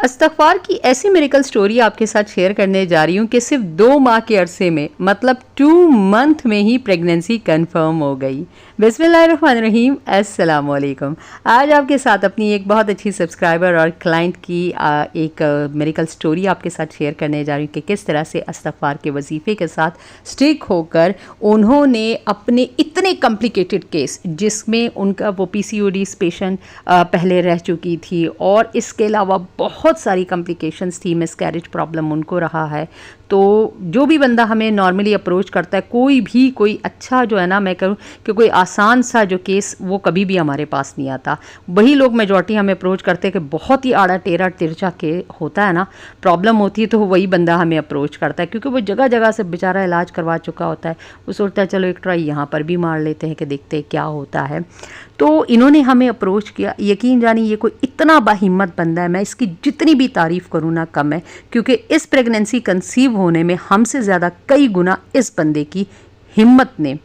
इस्तग़फ़ार की ऐसी miracle story आपके साथ शेयर करने जा रही हूँ कि सिर्फ 2 माह के अरसे में मतलब 2 मंथ में ही प्रेगनेंसी कंफर्म हो गई। बिस्मिल्लाहिर्रहमानिर्रहीम, अस्सलाम वालेकुम। आज आपके साथ अपनी एक बहुत अच्छी सब्सक्राइबर और क्लाइंट की एक मिरेकल स्टोरी आपके साथ शेयर करने जा रही हूँ कि किस तरह से इस्तग़फ़ार के वजीफ़े के साथ स्टिक होकर उन्होंने अपने इतने कॉम्प्लिकेटेड केस, जिसमें उनका वो पीसीओडी पेशेंट पहले रह चुकी थी और इसके अलावा बहुत सारी कॉम्प्लिकेशंस थी, मिसकैरेज प्रॉब्लम उनको रहा है। तो जो भी बंदा हमें नॉर्मली अप्रोच करता है, कोई अच्छा जो है ना, मैं कहूँ कि कोई आसान सा जो केस, वो कभी भी हमारे पास नहीं आता। वही लोग मेजॉरिटी हमें अप्रोच करते हैं कि बहुत ही आड़ा टेढ़ा तिरछा के होता है ना, प्रॉब्लम होती है, तो वही बंदा हमें अप्रोच करता है क्योंकि वो जगह जगह से बेचारा इलाज करवा चुका होता है। वो सोचता है चलो एक ट्राई यहाँ पर भी मार लेते हैं कि देखते हैं क्या होता है। तो इन्होंने हमें अप्रोच किया। यकीन जानिए ये कोई इतना बाहिम्मत बंदा है, मैं इसकी जितनी भी तारीफ़ करूँ ना कम है, क्योंकि इस प्रेगनेंसी कंसीव होने में हमसे ज़्यादा कई गुना इस बंदे की हिम्मत ने,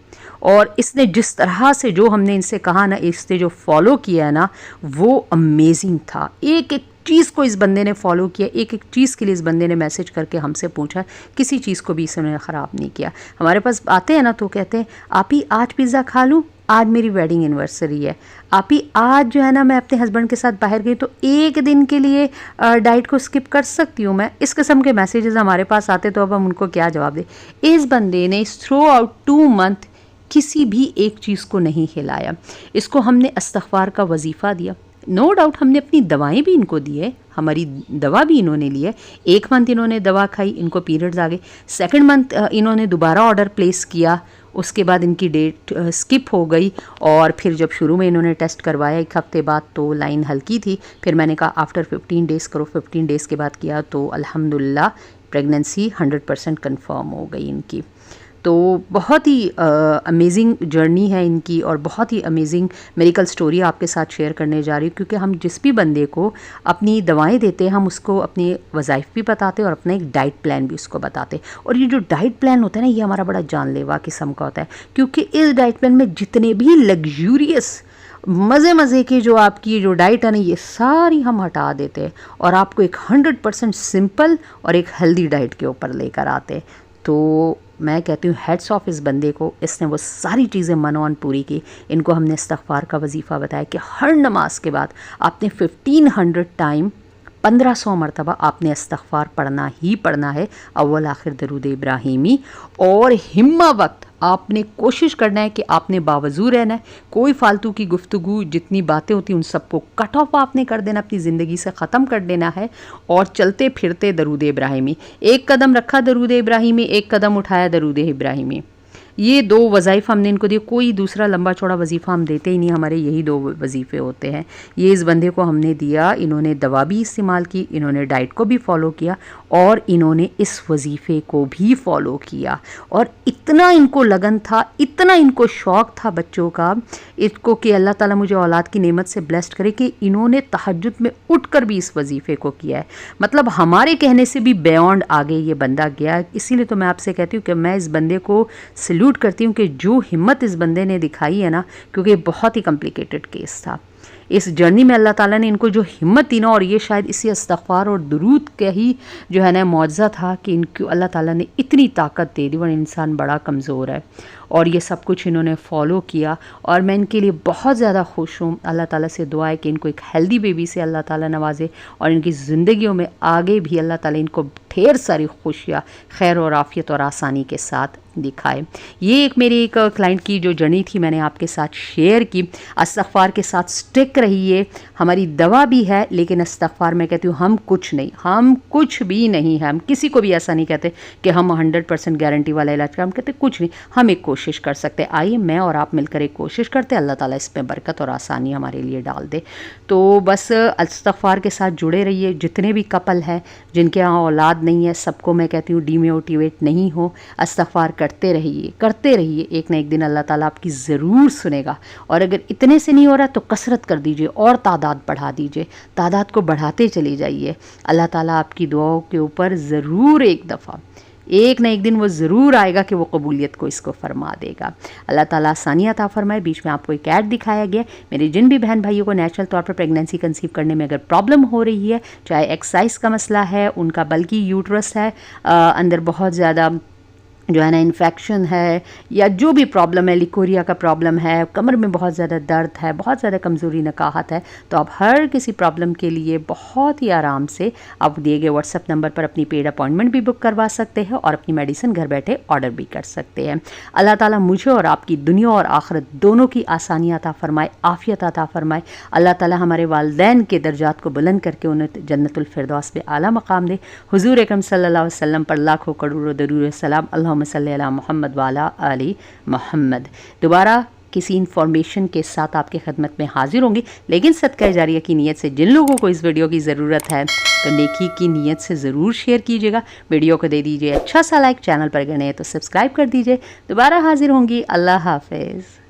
और इसने जिस तरह से जो हमने इनसे कहा ना, इसने जो फॉलो किया है ना, वो अमेजिंग था। एक एक चीज़ को इस बंदे ने फॉलो किया, एक एक चीज़ के लिए इस बंदे ने मैसेज करके हमसे पूछा, किसी चीज़ को भी इसने ख़राब नहीं किया। हमारे पास आते हैं ना तो कहते हैं आप ही आज पिज़्ज़ा खा लूँ, आज मेरी वेडिंग एनिवर्सरी है, आप ही आज जो है ना मैं अपने हस्बैंड के साथ बाहर गई तो एक दिन के लिए डाइट को स्किप कर सकती हूँ मैं। इस किस्म के मैसेजेस हमारे पास आते, तो अब हम उनको क्या जवाब दें। इस बंदे ने थ्रू आउट 2 मंथ किसी भी एक चीज़ को नहीं हिलाया। इसको हमने इस्तग़फ़ार का वजीफ़ा दिया, नो डाउट हमने अपनी दवाएं भी इनको दी है, हमारी दवा भी इन्होंने ली है। 1 मंथ इन्होंने दवा खाई, इनको पीरियड्स आ गए। 2nd मंथ इन्होंने दोबारा ऑर्डर प्लेस किया, उसके बाद इनकी डेट स्किप हो गई। और फिर जब शुरू में इन्होंने टेस्ट करवाया 1 हफ़्ते बाद, तो लाइन हल्की थी। फिर मैंने कहा आफ्टर 15 डेज़ करो। 15 डेज़ के बाद किया तो अल्हम्दुलिल्लाह प्रेगनेंसी 100% कन्फर्म हो गई इनकी। तो बहुत ही अमेजिंग जर्नी है इनकी, और बहुत ही अमेजिंग मेडिकल स्टोरी आपके साथ शेयर करने जा रही हूँ, क्योंकि हम जिस भी बंदे को अपनी दवाएं देते हैं, हम उसको अपने वज़ाइफ भी बताते हैं और अपना एक डाइट प्लान भी उसको बताते हैं। और ये जो डाइट प्लान होता है ना, ये हमारा बड़ा जानलेवा किस्म का होता है, क्योंकि इस डाइट प्लान में जितने भी लग्जूरियस मज़े की जो आपकी जो डाइट है ना, ये सारी हम हटा देते हैं और आपको एक 100% सिंपल और एक हेल्दी डाइट के ऊपर लेकर आते हैं। तो मैं कहती हूँ हेड्स ऑफ इस बंदे को, इसने वो सारी चीज़ें मनोन पूरी की। इनको हमने इस्तग़फ़ार का वजीफ़ा बताया कि हर नमाज के बाद आपने 1500 टाइम 1500 मरतबा आपने इस्तग़फ़ार पढ़ना ही पढ़ना है, अव्वल आखिर दरूद इब्राहिमी। और हिम्मा वक्त आपने कोशिश करना है कि आपने बावजू रहना है। कोई फालतू की गुफ्तगू, जितनी बातें होती हैं उन सबको कट ऑफ आपने कर देना, अपनी ज़िंदगी से ख़त्म कर देना है। और चलते फिरते दरूद इब्राहिमी, एक कदम रखा दरूद इब्राहिमी, एक कदम उठाया दरूद इब्राहिमी। ये 2 वज़ाइफ़ हमने इनको दिए, कोई दूसरा लंबा चौड़ा वजीफ़ा हम देते ही नहीं, हमारे यही 2 वजीफ़े होते हैं। ये इस बंदे को हमने दिया, इन्होंने दवा भी इस्तेमाल की, इन्होंने डाइट को भी फॉलो किया और इन्होंने इस वजीफ़े को भी फॉलो किया। और इतना इनको लगन था, इतना इनको शौक़ था बच्चों का, इसको कि अल्लाह ताला मुझे औलाद की नेमत से ब्लेस्ड करे, कि इन्होंने तहज्जुद में उठकर भी इस वजीफ़े को किया है। मतलब हमारे कहने से भी बियॉन्ड आगे ये बंदा गया। इसीलिए तो मैं आपसे कहती हूँ कि मैं इस बंदे को सैल्यूट करती हूँ कि जो हिम्मत इस बंदे ने दिखाई है ना, क्योंकि बहुत ही कॉम्प्लिकेटेड केस था। इस जर्नी में अल्लाह ताला ने इनको जो हिम्मत दी ना, और ये शायद इसी इस्तग़फ़ार और दुरूद का ही जो है ना मौजज़ा था कि इनको अल्लाह ताला ने इतनी ताकत दे दी। वरना इंसान बड़ा कमज़ोर है, और ये सब कुछ इन्होंने फॉलो किया। और मैं इनके लिए बहुत ज़्यादा खुश हूँ। अल्लाह ताला से दुआ है कि इनको एक हेल्दी बेबी से अल्लाह ताला नवाजे, और इनकी ज़िंदगियों में आगे भी अल्लाह ताला इनको ढेर सारी खुशियाँ, खैर और आफ़ियत और आसानी के साथ दिखाए। ये एक मेरी एक क्लाइंट की जो जर्नी थी, मैंने आपके साथ शेयर की। इस्तग़फ़ार के साथ स्टिक रहिए, हमारी दवा भी है, लेकिन इस्तग़फ़ार मैं कहती हूँ हम कुछ नहीं, हम कुछ भी नहीं है। हम किसी को भी ऐसा नहीं कहते कि हम 100% गारंटी वाला इलाज करें, हम कहते कुछ नहीं, हम एक कोशिश कर सकते हैं। आइए मैं और आप मिलकर एक कोशिश करते हैं, अल्लाह ताला इसमें बरकत और आसानी हमारे लिए डाल दे। तो बस इस्तग़फ़ार के साथ जुड़े रहिए। जितने भी कपल हैं जिनके यहाँ औलाद नहीं है, सबको मैं कहती हूँ डीमोटिवेट नहीं हो, इस्तग़फ़ार करते रहिए। एक ना एक दिन अल्लाह ताला आपकी ज़रूर सुनेगा। और अगर इतने से नहीं हो रहा तो कसरत कर दीजिए और तादाद बढ़ा दीजिए, तादाद को बढ़ाते चले जाइए। अल्लाह ताला आपकी दुआओं के ऊपर ज़रूर एक दफ़ा एक ना एक दिन वो ज़रूर आएगा कि वो कबूलियत को इसको फरमा देगा। अल्लाह ताला आसानी अता फरमाए। बीच में आपको एक ऐड दिखाया गया। मेरे जिन भी बहन भाइयों को नेचुरल तौर पर प्रेगनेंसी कंसीव करने में अगर प्रॉब्लम हो रही है, चाहे एक्सरसाइज का मसला है, उनका बल्कि यूट्रस है, अंदर बहुत ज़्यादा जो है ना इन्फेक्शन है, या जो भी प्रॉब्लम है, लिकोरिया का प्रॉब्लम है, कमर में बहुत ज़्यादा दर्द है, बहुत ज़्यादा कमज़ोरी नकाहत है, तो आप हर किसी प्रॉब्लम के लिए बहुत ही आराम से आप दिए गए व्हाट्सएप नंबर पर अपनी पेड अपॉइंटमेंट भी बुक करवा सकते हैं और अपनी मेडिसिन घर बैठे ऑर्डर भी कर सकते हैं। अल्लाह ताला मुझे और आपकी दुनिया और आखिरत दोनों की आसानियाँ अता फरमाए, आफ़ियत अता फरमाए। अल्लाह ताला हमारे वालिदैन के दर्जात को बुलंद करके उन्हें जन्नतुल फिरदौस में आला मकाम दे। हुजूर अकरम सल्लल्लाहु अलैहि वसल्लम पर लाखों करोड़ों दरूद सलाम। अल्लाहुम्मा सल्ली अला मोहम्मद वाला आली मोहम्मद। दोबारा किसी इन्फॉर्मेशन के साथ आपकी खिदमत में हाजिर होंगी, लेकिन सदका जारिया की नीयत से जिन लोगों को इस वीडियो की ज़रूरत है तो नेकी की नीयत से ज़रूर शेयर कीजिएगा। वीडियो को दे दीजिए अच्छा सा लाइक, चैनल पर गए हैं तो सब्सक्राइब कर दीजिए। दोबारा हाजिर होंगी। अल्लाह हाफिज़।